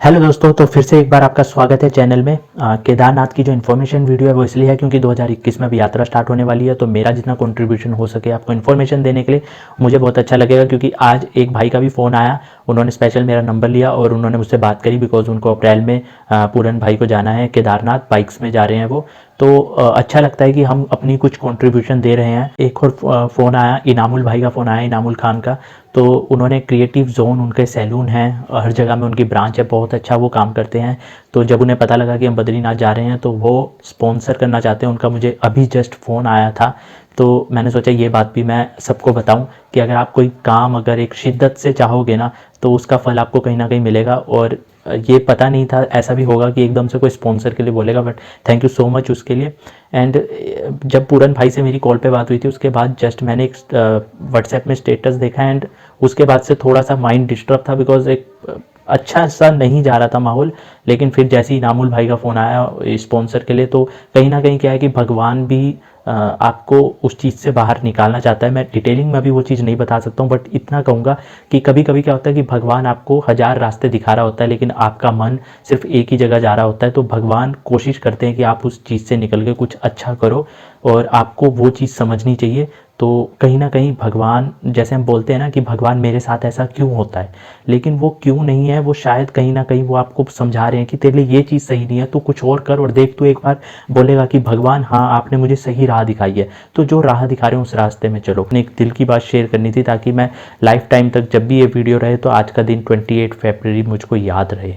Hello दोस्तों, तो फिर से एक बार आपका स्वागत है चैनल में। केदारनाथ की जो इन्फॉर्मेशन वीडियो है वो इसलिए है क्योंकि 2021 में अभी यात्रा स्टार्ट होने वाली है। तो मेरा जितना कंट्रीब्यूशन हो सके आपको इन्फॉर्मेशन देने के लिए मुझे बहुत अच्छा लगेगा, क्योंकि आज एक भाई का भी फ़ोन आया। उन्होंने स्पेशल मेरा नंबर लिया और उन्होंने मुझसे बात करी, बिकॉज उनको अप्रैल में पूरन भाई को जाना है केदारनाथ, बाइक्स में जा रहे हैं वो। तो अच्छा लगता है कि हम अपनी कुछ कंट्रीब्यूशन दे रहे हैं। एक और फ़ोन आया, इनामुल भाई का फ़ोन आया, इनामुल खान का। तो उन्होंने क्रिएटिव जोन, उनके सैलून है, हर जगह में उनकी ब्रांच है, बहुत अच्छा वो काम करते हैं। तो जब उन्हें पता लगा कि हम बद्रीनाथ जा रहे हैं तो वो स्पॉन्सर करना चाहते हैं। उनका मुझे अभी जस्ट फ़ोन आया था, तो मैंने सोचा ये बात भी मैं सबको बताऊं कि अगर आप कोई काम अगर एक शिद्दत से चाहोगे ना, तो उसका फल आपको कहीं ना कहीं मिलेगा। और ये पता नहीं था ऐसा भी होगा कि एकदम से कोई स्पॉन्सर के लिए बोलेगा, but thank you so much उसके लिए। एंड जब पूरन भाई से मेरी कॉल पे बात हुई थी, उसके बाद जस्ट मैंने एक व्हाट्सएप में स्टेटस देखा, एंड उसके बाद से थोड़ा सा माइंड डिस्टर्ब था, बिकॉज एक अच्छा सा नहीं जा रहा था माहौल। लेकिन फिर जैसे ही नामुल भाई का फ़ोन आया स्पॉन्सर के लिए, तो कहीं ना कहीं क्या है कि भगवान भी आपको उस चीज़ से बाहर निकालना चाहता है। मैं डिटेलिंग में भी वो चीज़ नहीं बता सकता हूँ, बट इतना कहूँगा कि कभी कभी क्या होता है कि भगवान आपको हज़ार रास्ते दिखा रहा होता है, लेकिन आपका मन सिर्फ एक ही जगह जा रहा होता है। तो भगवान कोशिश करते हैं कि आप उस चीज़ से निकल के कुछ अच्छा करो, और आपको वो चीज़ समझनी चाहिए। तो कहीं ना कहीं भगवान, जैसे हम बोलते हैं ना कि भगवान मेरे साथ ऐसा क्यों होता है, लेकिन वो क्यों नहीं है, वो शायद कहीं ना कहीं वो आपको समझा रहे हैं कि तेरे लिए ये चीज़ सही नहीं है, तू कुछ और कर और देख। तू एक बार बोलेगा कि भगवान हाँ, आपने मुझे सही राह दिखाई है, तो जो राह दिखा रहे हैं उस रास्ते में चलो। अपने एक दिल की बात शेयर करनी थी, ताकि मैं लाइफ टाइम तक जब भी ये वीडियो रहे तो आज का दिन 28 फरवरी मुझको याद रहे।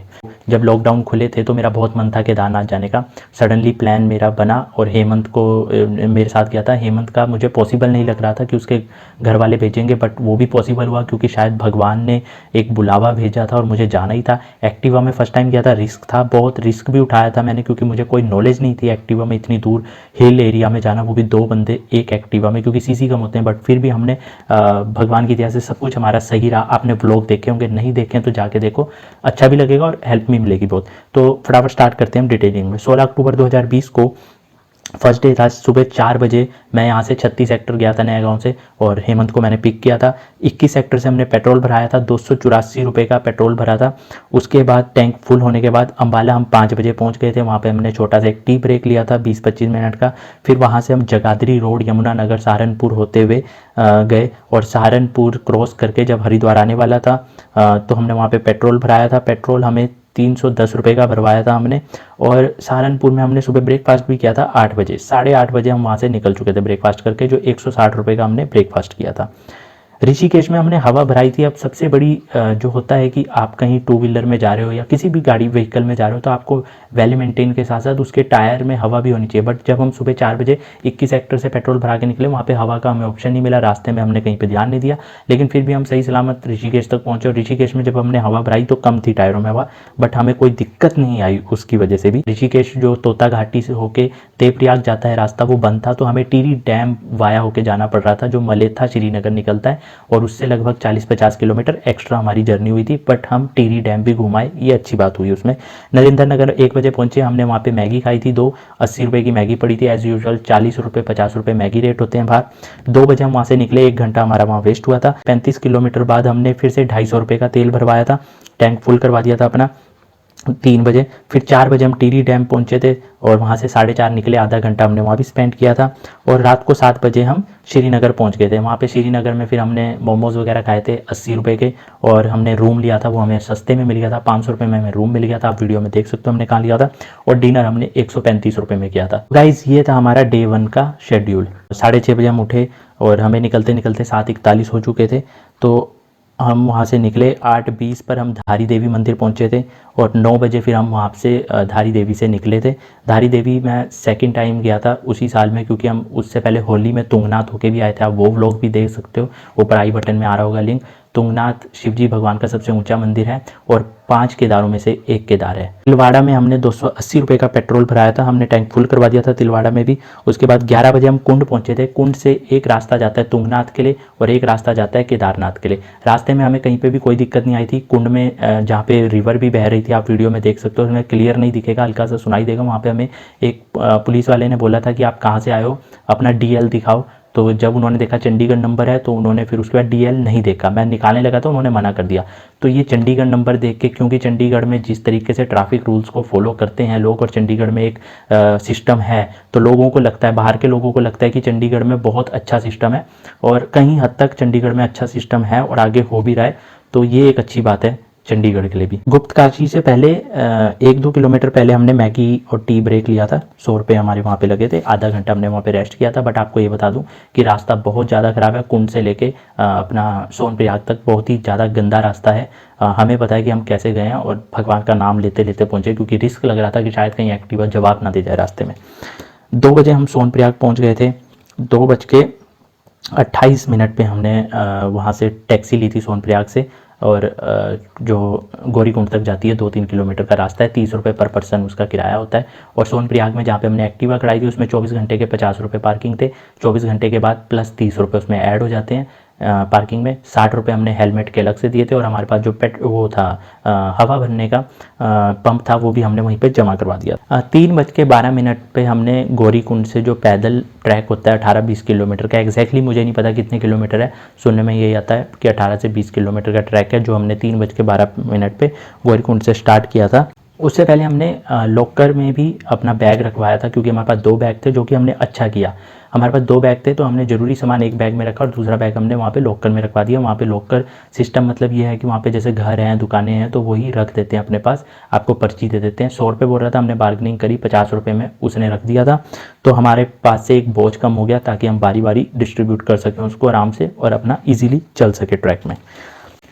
जब लॉकडाउन खुले थे तो मेरा बहुत मन था केदारनाथ जाने का। सडनली प्लान मेरा बना और हेमंत को मेरे साथ गया था। हेमंत का मुझे पॉसिबल नहीं लग रहा था कि उसके घर वाले भेजेंगे, बट वो भी पॉसिबल हुआ क्योंकि शायद भगवान ने एक बुलावा भेजा था और मुझे जाना ही था। एक्टिवा में फर्स्ट टाइम गया था, रिस्क था, बहुत रिस्क भी उठाया था मैंने, क्योंकि मुझे कोई नॉलेज नहीं थी एक्टिवा में इतनी दूर हिल एरिया में जाना, वो भी दो बंदे एक एक्टिवा में, क्योंकि सीसी कम होते हैं। बट फिर भी हमने भगवान की दया से सब कुछ हमारा सही रहा। आपने व्लॉग देखे होंगे, नहीं देखे तो जाके देखो, अच्छा भी लगेगा और हेल्प भी मिलेगी बहुत। तो फटाफट स्टार्ट करते हैं हम डिटेलिंग में। 16 अक्टूबर 2020 को फर्स्ट डे था। सुबह 4 बजे मैं यहाँ से 36 सेक्टर गया था नया गांव से, और हेमंत को मैंने पिक किया था। 21 सेक्टर से हमने पेट्रोल भराया था, 284 रुपये का पेट्रोल भरा था। उसके बाद टैंक फुल होने के बाद अम्बाला हम 5 बजे पहुँच गए थे। वहाँ पे हमने छोटा सा एक टी ब्रेक लिया था 20-25 मिनट का। फिर वहाँ से हम जगाधरी रोड, यमुनानगर, सहारनपुर होते हुए गए, और सहारनपुर क्रॉस करके जब हरिद्वार आने वाला था तो हमने वहाँ पे पेट्रोल भराया था। पेट्रोल हमें 310 रुपये का भरवाया था हमने। और सहारनपुर में हमने सुबह ब्रेकफास्ट भी किया था 8 बजे, 8:30 बजे हम वहाँ से निकल चुके थे ब्रेकफास्ट करके, जो 160 रुपये का हमने ब्रेकफास्ट किया था। ऋषिकेश में हमने हवा भराई थी। अब सबसे बड़ी जो होता है कि आप कहीं टू व्हीलर में जा रहे हो या किसी भी गाड़ी व्हीकल में जा रहे हो, तो आपको वेल मेंटेन के साथ साथ उसके टायर में हवा भी होनी चाहिए। बट जब हम सुबह 4 बजे 21 सेक्टर से पेट्रोल भरा के निकले, वहाँ पे हवा का हमें ऑप्शन नहीं मिला, रास्ते में हमने कहीं पे ध्यान नहीं दिया। लेकिन फिर भी हम सही सलामत ऋषिकेश तक पहुँचे, और ऋषिकेश में जब हमने हवा भराई तो कम थी टायरों में हवा, बट हमें कोई दिक्कत नहीं आई उसकी वजह से भी। ऋषिकेश जो तोता घाटी से होके देवप्रयाग जाता है रास्ता, वो बंद था, तो हमें टिहरी डैम वाया होके जाना पड़ रहा था, जो मलेथा श्रीनगर निकलता है, और उससे लगभग 40-50 किलोमीटर एक्स्ट्रा हमारी जर्नी हुई थी। बट हम टिहरी डैम भी घुमाए, ये अच्छी बात हुई उसमें। नरेंद्र नगर 1 बजे पहुंचे, हमने वहाँ पे मैगी खाई थी। 80 रुपये की मैगी पड़ी थी एज यूजुअल। 40 रुपये 50 रुपये मैगी रेट होते हैं बाहर। 2 बजे हम वहाँ से निकले, 1 घंटा हमारा वहाँ वेस्ट हुआ था। 35 किलोमीटर बाद हमने फिर से 250 रुपये का तेल भरवाया था, टैंक फुल करवा दिया था अपना 3 बजे। फिर 4 बजे हम टिहरी डैम पहुंचे थे, और वहाँ से 4:30 निकले, आधा घंटा हमने वहाँ भी स्पेंड किया था। और रात को 7 बजे हम श्रीनगर पहुँच गए थे। वहाँ पे श्रीनगर में फिर हमने मोमोज़ वगैरह खाए थे 80 रुपये के, और हमने रूम लिया था, वो हमें सस्ते में मिल गया था, 500 रुपये में हमें रूम मिल गया था। आप वीडियो में देख सकते हो हमने कहाँ लिया था। और डिनर हमने 135 रुपये में किया था। गाइज़, ये था हमारा डे 1 का शेड्यूल। 6:30 बजे हम उठे, और हमें निकलते निकलते 7:41 हो चुके थे। तो हम वहाँ से निकले, 8:20 पर हम धारी देवी मंदिर पहुँचे थे, और 9 बजे फिर हम वहाँ से धारी देवी से निकले थे। धारी देवी मैं सेकंड टाइम गया था उसी साल में, क्योंकि हम उससे पहले होली में तुंगनाथ होके भी आए थे। आप वो व्लॉग भी देख सकते हो, ऊपर आई बटन में आ रहा होगा लिंक। तुंगनाथ शिवजी भगवान का सबसे ऊंचा मंदिर है, और 5 केदारों में से एक केदार है। तिलवाड़ा में हमने 280 रुपये का पेट्रोल भराया था, हमने टैंक फुल करवा दिया था तिलवाड़ा में भी। उसके बाद 11 बजे हम कुंड पहुंचे थे। कुंड से एक रास्ता जाता है तुंगनाथ के लिए, और एक रास्ता जाता है केदारनाथ के लिए। रास्ते में हमें कहीं पे भी कोई दिक्कत नहीं आई थी। कुंड में जहाँ पे रिवर भी बह रही थी, आप वीडियो में देख सकते हो, उसमें क्लियर नहीं दिखेगा, हल्का सा सुनाई देगा। वहाँ पे हमें एक पुलिस वाले ने बोला था कि आप कहाँ से आए हो, अपना DL दिखाओ। तो जब उन्होंने देखा चंडीगढ़ नंबर है तो उन्होंने फिर उसके बाद DL नहीं देखा, मैं निकालने लगा तो उन्होंने मना कर दिया। तो ये चंडीगढ़ नंबर देख के, क्योंकि चंडीगढ़ में जिस तरीके से ट्रैफिक रूल्स को फॉलो करते हैं लोग और चंडीगढ़ में एक सिस्टम है, तो लोगों को लगता है, बाहर के लोगों को लगता है कि चंडीगढ़ में बहुत अच्छा सिस्टम है, और कहीं हद तक चंडीगढ़ में अच्छा सिस्टम है और आगे हो भी रहा है। तो ये एक अच्छी बात है चंडीगढ़ के लिए भी। गुप्तकाशी से पहले 1-2 किलोमीटर पहले हमने मैगी और टी ब्रेक लिया था, 100 रुपये हमारे वहाँ पे लगे थे, आधा घंटा हमने वहाँ पे रेस्ट किया था। बट आपको ये बता दूँ कि रास्ता बहुत ज़्यादा ख़राब है, कुंड से लेके अपना सोनप्रयाग तक बहुत ही ज़्यादा गंदा रास्ता है। हमें पता है कि हम कैसे गए हैं और भगवान का नाम लेते लेते पहुँचे, क्योंकि रिस्क लग रहा था कि शायद कहीं एक्टिवा जवाब ना दे जाए रास्ते में। 2 बजे हम सोनप्रयाग पहुँच गए थे, 2:28 पे हमने वहाँ से टैक्सी ली थी सोनप्रयाग से, और जो गौरीकुंड तक जाती है 2-3 किलोमीटर का रास्ता है, 30 रुपये पर पर्सन उसका किराया होता है। और सोनप्रयाग में जहाँ पे हमने एक्टिवा खड़ाई थी उसमें 24 घंटे के 50 रुपये पार्किंग थे, 24 घंटे के बाद प्लस 30 रुपये उसमें ऐड हो जाते हैं पार्किंग में। 60 रुपये हमने हेलमेट के अलग से दिए थे, और हमारे पास जो वो था हवा भरने का पंप था वो भी हमने वहीं पे जमा करवा दिया। 3:12 पे हमने गौरीकुंड से जो पैदल ट्रैक होता है 18-20 किलोमीटर का, एग्जैक्टली मुझे नहीं पता कितने किलोमीटर है, सुनने में यही आता है कि 18 से 20 किलोमीटर का ट्रैक है, जो हमने 3:12 पे गौरीकुंड से स्टार्ट किया था। उससे पहले हमने लॉकर में भी अपना बैग रखवाया था, क्योंकि हमारे पास 2 बैग थे, जो कि हमने अच्छा किया। हमारे पास 2 बैग थे तो हमने ज़रूरी सामान एक बैग में रखा और दूसरा बैग हमने वहाँ पे लॉकर में रखवा दिया। वहाँ पे लॉकर सिस्टम मतलब ये है कि वहाँ पे जैसे घर हैं, दुकानें हैं, तो वही रख देते हैं अपने पास, आपको पर्ची दे देते हैं। 100 रुपये बोल रहा था, हमने बार्गेनिंग करी, 50 रुपये में उसने रख दिया था। तो हमारे पास से एक बोझ कम हो गया, ताकि हम बारी बारी डिस्ट्रीब्यूट कर सकें उसको आराम से और अपना ईजिली चल सके ट्रैक में।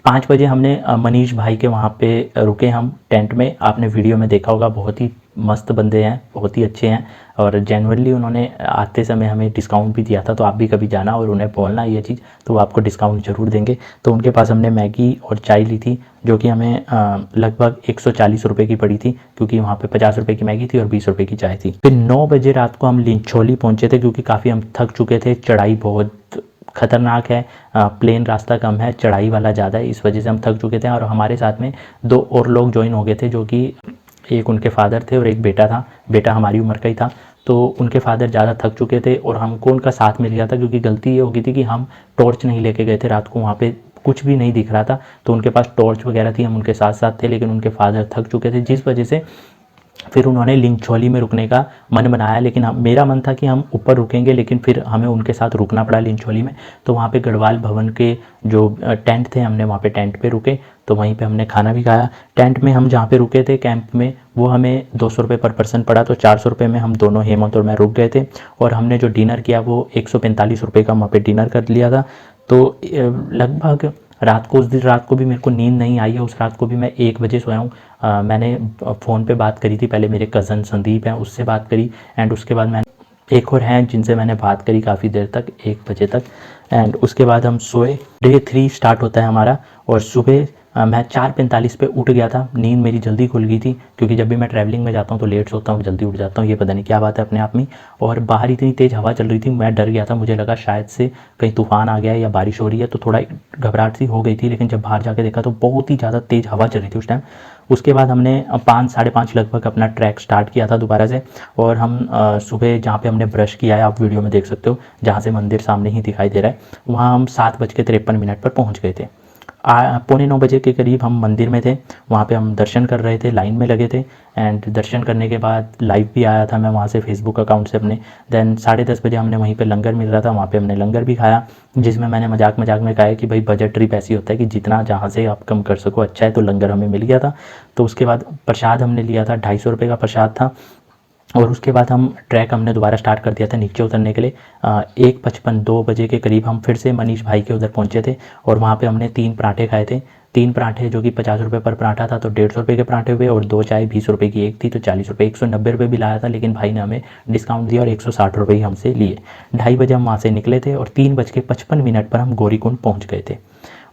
5 बजे हमने मनीष भाई के वहाँ पे रुके हम टेंट में। आपने वीडियो में देखा होगा, बहुत ही मस्त बंदे हैं, बहुत ही अच्छे हैं, और जेन्युइनली उन्होंने आते समय हमें डिस्काउंट भी दिया था। तो आप भी कभी जाना और उन्हें बोलना ये चीज़, तो वो आपको डिस्काउंट ज़रूर देंगे। तो उनके पास हमने मैगी और चाय ली थी, जो कि हमें लगभग 140 रुपये की पड़ी थी, क्योंकि वहाँ पे 50 रुपये की मैगी थी और 20 रुपये की चाय थी। फिर 9 बजे रात को हम लिंचोली पहुँचे थे, क्योंकि काफ़ी हम थक चुके थे, चढ़ाई बहुत खतरनाक है, प्लेन रास्ता कम है, चढ़ाई वाला ज़्यादा है, इस वजह से हम थक चुके थे। और हमारे साथ में 2 और लोग ज्वाइन हो गए थे, जो कि एक उनके फादर थे और एक बेटा था, बेटा हमारी उम्र का ही था। तो उनके फादर ज़्यादा थक चुके थे और हमको उनका साथ मिल गया था, क्योंकि गलती ये हो गई थी कि हम टॉर्च नहीं लेके गए थे रात को, वहाँ पे कुछ भी नहीं दिख रहा था। तो उनके पास टॉर्च वगैरह थी, हम उनके साथ साथ थे, लेकिन उनके फादर थक चुके थे, जिस वजह से फिर उन्होंने लिंचोली में रुकने का मन बनाया। लेकिन मेरा मन था कि हम ऊपर रुकेंगे, लेकिन फिर हमें उनके साथ रुकना पड़ा लिंचोली में। तो वहाँ पे गढ़वाल भवन के जो टेंट थे, हमने वहाँ पे टेंट पे रुके, तो वहीं पे हमने खाना भी खाया। टेंट में हम जहाँ पे रुके थे कैंप में, वो हमें 200 रुपये पर पर्सन पड़ा, तो 400 रुपये में हम दोनों, हेमंत और मैं, रुक गए थे। और हमने जो डिनर किया वो 145 रुपये का वहाँ पे डिनर कर लिया था। तो लगभग रात को, उस दिन रात को भी मेरे को नींद नहीं आई है, उस रात को भी मैं 1 बजे सोया हूँ। मैंने फ़ोन पे बात करी थी, पहले मेरे कज़न संदीप हैं उससे बात करी, एंड उसके बाद मैंने एक और हैं जिनसे मैंने बात करी काफ़ी देर तक, 1 बजे तक, एंड उसके बाद हम सोए। डे 3 स्टार्ट होता है हमारा, और सुबह मैं 4:45 पे उठ गया था। नींद मेरी जल्दी खुल गई थी, क्योंकि जब भी मैं ट्रैवलिंग में जाता हूँ तो लेट सोता हूँ, जल्दी उठ जाता हूँ, ये पता नहीं क्या बात है अपने आप में। और बाहर इतनी तेज़ हवा चल रही थी, मैं डर गया था, मुझे लगा शायद से कहीं तूफ़ान आ गया है या बारिश हो रही है, तो थोड़ा घबराहट सी हो गई थी। लेकिन जब बाहर जाके देखा तो बहुत ही ज़्यादा तेज़ हवा चल रही थी उस टाइम। उसके बाद हमने 5-5:30 लगभग अपना ट्रैक स्टार्ट किया था दोबारा से। और हम सुबह जहाँ पे हमने ब्रश किया है, आप वीडियो में देख सकते हो, जहाँ से मंदिर सामने ही दिखाई दे रहा है, वहाँ हम 7:53 पर पहुँच गए थे। 8:45 बजे के करीब हम मंदिर में थे, वहाँ पे हम दर्शन कर रहे थे, लाइन में लगे थे। एंड दर्शन करने के बाद लाइव भी आया था मैं वहाँ से फेसबुक अकाउंट से अपने। देन 10:30 बजे हमने वहीं पे लंगर मिल रहा था, वहाँ पे हमने लंगर भी खाया, जिसमें मैंने मजाक मजाक में कहा है कि भाई बजट ट्रिप ऐसी होता है कि जितना जहाँ से आप कम कर सको अच्छा है, तो लंगर हमें मिल गया था। तो उसके बाद प्रसाद हमने लिया था, 250 रुपये का प्रसाद था। और उसके बाद हम ट्रैक हमने दोबारा स्टार्ट कर दिया था नीचे उतरने के लिए। 1:55 2 बजे के करीब हम फिर से मनीष भाई के उधर पहुंचे थे, और वहाँ पे हमने 3 पराठे खाए थे। 3 पराठे जो कि 50 रुपये पर पराठा था, तो 150 रुपये के पराठे हुए, और 2 चाय 20 रुपये की एक थी, तो 40 रुपये, 190 रुपये भी लाया था, लेकिन भाई ने हमें डिस्काउंट दिया और 160 रुपये ही हमसे लिए। 2:30 बजे हम वहाँ से निकले थे, और 3:55 पर हम गौरीकुंड पहुँच गए थे।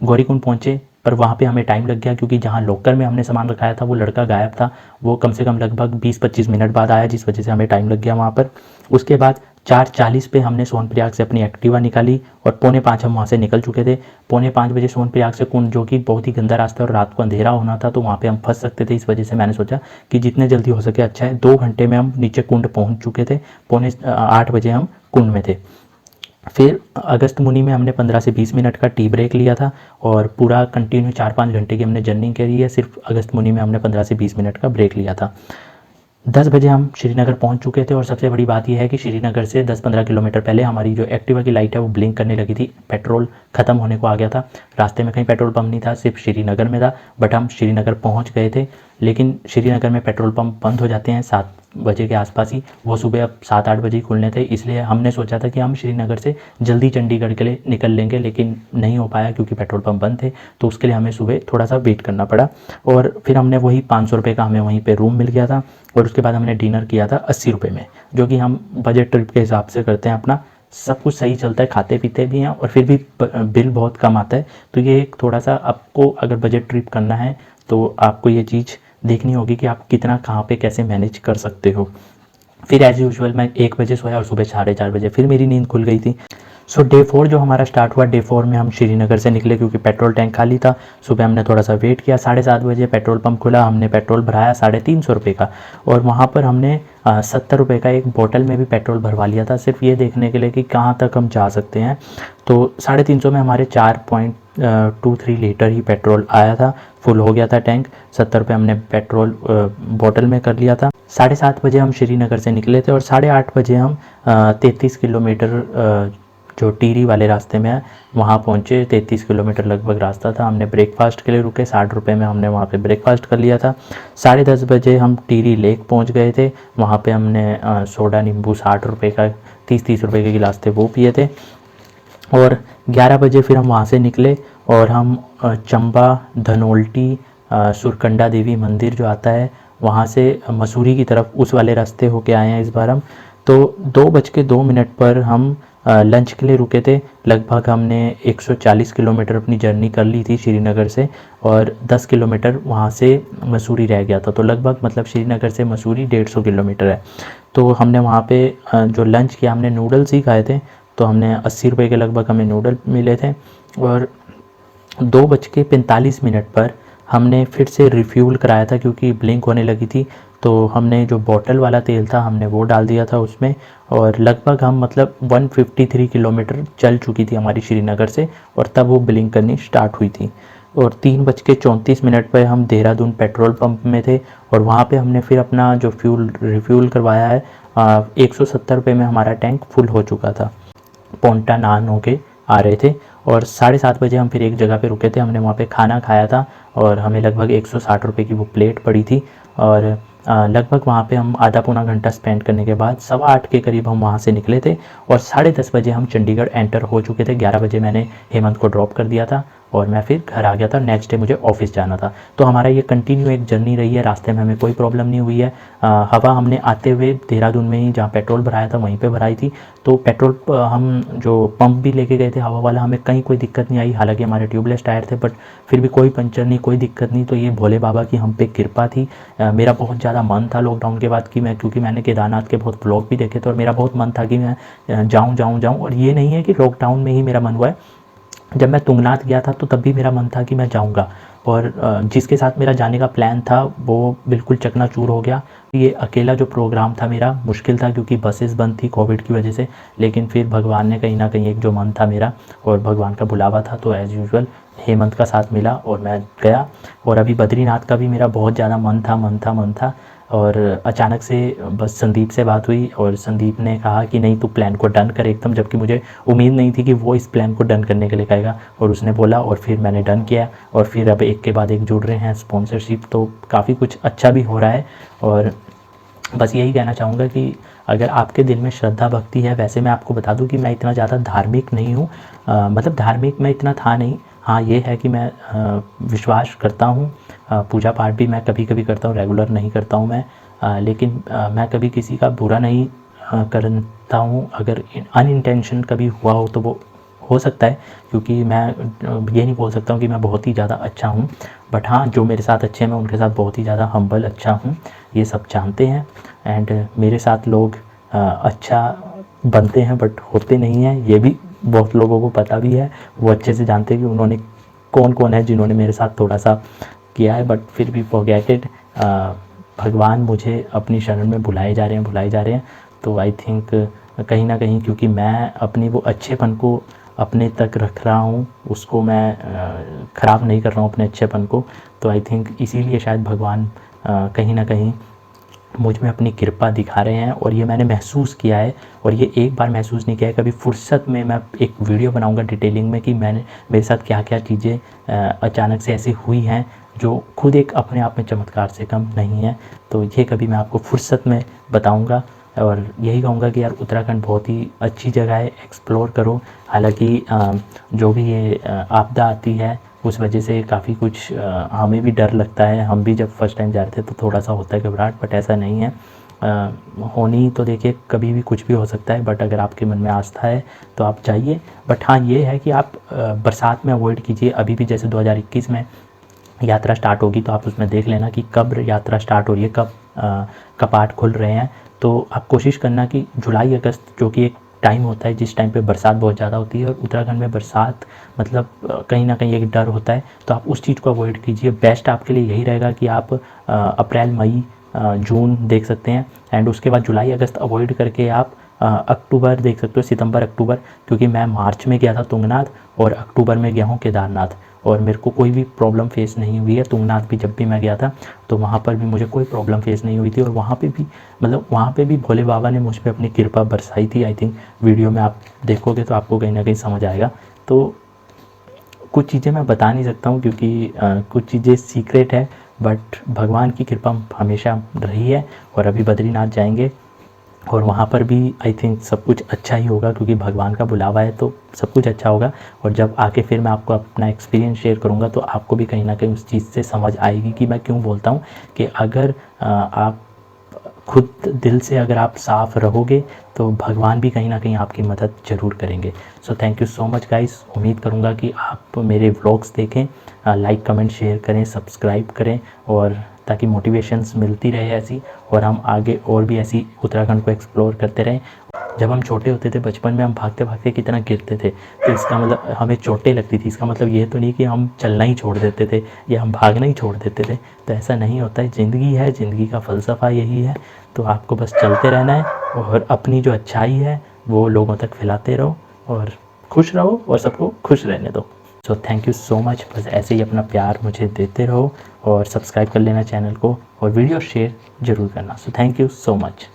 गौरीकुंड पहुँचे, पर वहाँ पे हमें टाइम लग गया, क्योंकि जहाँ लॉकर में हमने सामान रखाया था वो लड़का गायब था। वो कम से कम लगभग 20-25 मिनट बाद आया, जिस वजह से हमें टाइम लग गया वहाँ पर। उसके बाद 4:40 पे हमने सोनप्रयाग से अपनी एक्टिवा निकाली, और 4:45 हम वहाँ से निकल चुके थे। 4:45 बजे सोनप्रयाग से कुंड, जो कि बहुत ही गंदा रास्ता है और रात को अंधेरा होना था, तो वहाँ पे हम फंस सकते थे। इस वजह से मैंने सोचा कि जितने जल्दी हो सके अच्छा है। 2 घंटे में हम नीचे कुंड पहुँच चुके थे। 7:45 बजे हम कुंड में थे। फिर अगस्त मुनि में हमने 15 से 20 मिनट का टी ब्रेक लिया था और पूरा कंटिन्यू 4-5 घंटे की हमने जर्नी करी है। सिर्फ अगस्त मुनि में हमने 15 से 20 मिनट का ब्रेक लिया था। 10 बजे हम श्रीनगर पहुंच चुके थे और सबसे बड़ी बात यह है कि श्रीनगर से 10-15 किलोमीटर पहले हमारी जो एक्टिवा की लाइट है वो ब्लिंक करने लगी थी। पेट्रोल ख़त्म होने को आ गया था। रास्ते में कहीं पेट्रोल पंप नहीं था, सिर्फ श्रीनगर में था। बट हम श्रीनगर पहुंच गए थे, लेकिन श्रीनगर में पेट्रोल पंप बंद हो जाते हैं 7 बजे के आसपास ही। वो सुबह अब 7-8 बजे ही खुलने थे, इसलिए हमने सोचा था कि हम श्रीनगर से जल्दी चंडीगढ़ के लिए निकल लेंगे, लेकिन नहीं हो पाया क्योंकि पेट्रोल पंप बंद थे। तो उसके लिए हमें सुबह थोड़ा सा वेट करना पड़ा और फिर हमने वही 500 रुपये का हमें वहीं पर रूम मिल गया था और उसके बाद हमने डिनर किया था 80 रुपये में, जो कि हम बजट ट्रिप के हिसाब से करते हैं अपना। सब कुछ सही चलता है, खाते पीते भी हैं और फिर भी बिल बहुत कम आता है। तो ये एक थोड़ा सा आपको अगर बजट ट्रिप करना है तो आपको ये चीज़ देखनी होगी कि आप कितना कहाँ पे कैसे मैनेज कर सकते हो। फिर एज़ यूजुअल मैं 1 बजे सोया और सुबह 4:30 बजे फिर मेरी नींद खुल गई थी। सो डे 4 जो हमारा स्टार्ट हुआ, डे 4 में हम श्रीनगर से निकले क्योंकि पेट्रोल टैंक खाली था। सुबह हमने थोड़ा सा वेट किया, 7:30 बजे पेट्रोल पंप खुला, हमने पेट्रोल भराया 350 रुपये का और वहाँ पर हमने 70 रुपये का एक बोतल में भी पेट्रोल भरवा लिया था, सिर्फ ये देखने के लिए कि कहाँ तक हम जा सकते हैं। तो 350 में हमारे 4.23 लीटर ही पेट्रोल आया था, फुल हो गया था टैंक। 70 रुपये हमने पेट्रोल बोतल में कर लिया था। 7:30 बजे हम श्रीनगर से निकले थे और 8:30 बजे हम 33 किलोमीटर जो टिहरी वाले रास्ते में है वहाँ पहुँचे। 33 किलोमीटर लगभग रास्ता था। हमने ब्रेकफास्ट के लिए रुके, 60 रुपये में हमने वहाँ पे ब्रेकफास्ट कर लिया था। 10:30 बजे हम टिहरी लेक पहुँच गए थे। वहाँ पे हमने सोडा नींबू 60 रुपये का 30-30 रुपये के गिलास थे वो पिए थे और 11 बजे फिर हम वहाँ से निकले और हम चंबा धनोल्टी सुरकंडा देवी मंदिर जो आता है वहाँ से मसूरी की तरफ उस वाले रास्ते होके आए हैं इस बार हम। तो 2:02 पर हम लंच के लिए रुके थे। लगभग हमने 140 किलोमीटर अपनी जर्नी कर ली थी श्रीनगर से और 10 किलोमीटर वहाँ से मसूरी रह गया था। तो लगभग मतलब श्रीनगर से मसूरी 150 किलोमीटर है। तो हमने वहाँ पे जो लंच किया, हमने नूडल्स ही खाए थे। तो हमने 80 रुपये के लगभग हमें नूडल मिले थे और 2:45 पर हमने फिर से रिफ्यूल कराया था क्योंकि ब्लिंक होने लगी थी। तो हमने जो बॉटल वाला तेल था हमने वो डाल दिया था उसमें और लगभग हम मतलब 153 किलोमीटर चल चुकी थी हमारी श्रीनगर से और तब वो ब्लिंक करनी स्टार्ट हुई थी। और 3:34 पर हम देहरादून पेट्रोल पंप में थे और वहाँ पे हमने फिर अपना जो फ्यूल रिफ्यूल करवाया है। 170 रुपये में हमारा टैंक फुल हो चुका था। पोंटा नान होके आ रहे थे और 7:30 बजे हम फिर एक जगह पे रुके थे। हमने वहाँ पे खाना खाया था और हमें लगभग 160 रुपये की वो प्लेट पड़ी थी और लगभग वहाँ पे हम आधा पौना घंटा स्पेंड करने के बाद 8:15 के करीब हम वहाँ से निकले थे और 10:30 बजे हम चंडीगढ़ एंटर हो चुके थे। 11 बजे मैंने हेमंत को ड्रॉप कर दिया था और मैं फिर घर आ गया था। नेक्स्ट डे मुझे ऑफिस जाना था। तो हमारा ये कंटिन्यू एक जर्नी रही है। रास्ते में हमें कोई प्रॉब्लम नहीं हुई है। हवा हमने आते हुए देहरादून में ही जहाँ पेट्रोल भराया था वहीं पे भराई थी। तो पेट्रोल हम जो पंप भी लेके गए थे हवा वाला, हमें कहीं कोई दिक्कत नहीं आई। हालांकि हमारे ट्यूबलेस टायर थे बट फिर भी कोई पंचर नहीं, कोई दिक्कत नहीं। तो ये भोले बाबा की हम पे कृपा थी। मेरा बहुत ज़्यादा मन था लॉकडाउन के बाद कि मैं, क्योंकि मैंने केदारनाथ के बहुत ब्लॉग भी देखे थे और मेरा बहुत मन था कि मैं जाऊँ। और ये नहीं है कि लॉकडाउन में ही मेरा मन हुआ है, जब मैं तुंगनाथ गया था तो तब भी मेरा मन था कि मैं जाऊंगा और जिसके साथ मेरा जाने का प्लान था वो बिल्कुल चकनाचूर हो गया। ये अकेला जो प्रोग्राम था मेरा मुश्किल था क्योंकि बसेस बंद थी कोविड की वजह से, लेकिन फिर भगवान ने कहीं ना कहीं एक जो मन था मेरा और भगवान का बुलावा था तो एज़ यूजुअल हेमंत का साथ मिला और मैं गया। और अभी बद्रीनाथ का भी मेरा बहुत ज़्यादा मन था और अचानक से बस संदीप से बात हुई और संदीप ने कहा कि नहीं तू प्लान को डन कर एकदम, जबकि मुझे उम्मीद नहीं थी कि वो इस प्लान को डन करने के लिए कहेगा और उसने बोला और फिर मैंने डन किया और फिर अब एक के बाद एक जुड़ रहे हैं स्पॉन्सरशिप। तो काफ़ी कुछ अच्छा भी हो रहा है और बस यही कहना चाहूँगा कि अगर आपके दिल में श्रद्धा भक्ति है, वैसे मैं आपको बता दूं कि मैं इतना ज़्यादा धार्मिक नहीं हूँ, मतलब धार्मिक मैं इतना था नहीं। हाँ ये है कि मैं विश्वास करता हूँ, पूजा पाठ भी मैं कभी कभी करता हूँ, रेगुलर नहीं करता हूँ मैं, लेकिन मैं कभी किसी का बुरा नहीं करता हूँ। अगर अनइंटेंशन कभी हुआ हो तो वो हो सकता है, क्योंकि मैं ये नहीं बोल सकता हूँ कि मैं बहुत ही ज़्यादा अच्छा हूँ, बट हाँ जो मेरे साथ अच्छे हैं मैं उनके साथ बहुत ही ज़्यादा हम्बल अच्छा हूँ, ये सब जानते हैं। एंड मेरे साथ लोग अच्छा बनते हैं बट होते नहीं हैं, ये भी बहुत लोगों को पता भी है। वो अच्छे से जानते हैं कि उन्होंने कौन कौन है जिन्होंने मेरे साथ थोड़ा सा किया है, बट फिर भी फॉरगेट इट। भगवान मुझे अपनी शरण में बुलाए जा रहे हैं। तो आई थिंक कहीं ना कहीं, क्योंकि मैं अपनी वो अच्छेपन को अपने तक रख रहा हूँ, उसको मैं ख़राब नहीं कर रहा हूँ अपने अच्छेपन को। तो आई थिंक इसीलिए शायद भगवान कहीं ना कहीं मुझ में अपनी कृपा दिखा रहे हैं, और ये मैंने महसूस किया है। और ये एक बार महसूस नहीं किया है, कभी फुर्सत में मैं एक वीडियो बनाऊंगा डिटेलिंग में कि मैंने मेरे साथ क्या क्या चीज़ें अचानक से ऐसी हुई हैं जो खुद एक अपने आप में चमत्कार से कम नहीं है। तो ये कभी मैं आपको फुर्सत में बताऊंगा, और यही कहूँगा कि यार उत्तराखंड बहुत ही अच्छी जगह है, एक्सप्लोर करो। हालांकि जो भी ये आपदा आती है उस वजह से काफ़ी कुछ हमें भी डर लगता है। हम भी जब फर्स्ट टाइम जा रहे थे तो थोड़ा सा होता है घबराहट, बट ऐसा नहीं है। होनी तो देखिए कभी भी कुछ भी हो सकता है, बट अगर आपके मन में आस्था है तो आप जाइए। बट हाँ ये है कि आप बरसात में अवॉइड कीजिए। अभी भी जैसे 2021 में यात्रा स्टार्ट होगी तो आप उसमें देख लेना कि कब यात्रा स्टार्ट हो रही है, कब कपाट खुल रहे हैं। तो आप कोशिश करना कि जुलाई अगस्त, जो कि एक टाइम होता है जिस टाइम पे बरसात बहुत ज़्यादा होती है, और उत्तराखंड में बरसात मतलब कहीं ना कहीं एक डर होता है, तो आप उस चीज़ को अवॉइड कीजिए। बेस्ट आपके लिए यही रहेगा कि आप अप्रैल मई जून देख सकते हैं, एंड उसके बाद जुलाई अगस्त अवॉइड करके आप अक्टूबर देख सकते हो, सितंबर अक्टूबर। क्योंकि मैं मार्च में गया था तुंगनाथ, और अक्टूबर में गया हूँ केदारनाथ, और मेरे को कोई भी प्रॉब्लम फेस नहीं हुई है। तुंगनाथ भी जब भी मैं गया था तो वहाँ पर भी मुझे कोई प्रॉब्लम फेस नहीं हुई थी, और वहाँ पे भी मतलब वहाँ पे भी भोले बाबा ने मुझ पर अपनी कृपा बरसाई थी। आई थिंक वीडियो में आप देखोगे तो आपको कहीं ना कहीं समझ आएगा। तो कुछ चीज़ें मैं बता नहीं सकता हूँ क्योंकि कुछ चीज़ें सीक्रेट है, बट भगवान की कृपा हमेशा रही है। और अभी बद्रीनाथ जाएंगे, और वहाँ पर भी आई थिंक सब कुछ अच्छा ही होगा, क्योंकि भगवान का बुलावा है तो सब कुछ अच्छा होगा। और जब आके फिर मैं आपको अपना एक्सपीरियंस शेयर करूँगा तो आपको भी कहीं ना कहीं उस चीज़ से समझ आएगी कि मैं क्यों बोलता हूँ कि अगर आप खुद दिल से अगर आप साफ़ रहोगे तो भगवान भी कहीं ना कहीं आपकी मदद ज़रूर करेंगे। So thank you so much guys. उम्मीद करूँगा कि आप मेरे व्लॉग्स देखें, लाइक कमेंट शेयर करें, सब्सक्राइब करें, और ताकि मोटिवेशंस मिलती रहे ऐसी, और हम आगे और भी ऐसी उत्तराखंड को एक्सप्लोर करते रहें। जब हम छोटे होते थे बचपन में, हम भागते भागते कितना गिरते थे, तो इसका मतलब हमें चोटें लगती थी, इसका मतलब ये तो नहीं कि हम चलना ही छोड़ देते थे या हम भागना ही छोड़ देते थे। तो ऐसा नहीं होता है, ज़िंदगी है, ज़िंदगी का फ़लसफ़ा यही है। तो आपको बस चलते रहना है, और अपनी जो अच्छाई है वो लोगों तक फैलाते रहो, और खुश रहो, और सबको खुश रहने दो। So thank you so much. बस ऐसे ही अपना प्यार मुझे देते रहो, और सब्सक्राइब कर लेना चैनल को, और वीडियो शेयर ज़रूर करना। So thank you so much.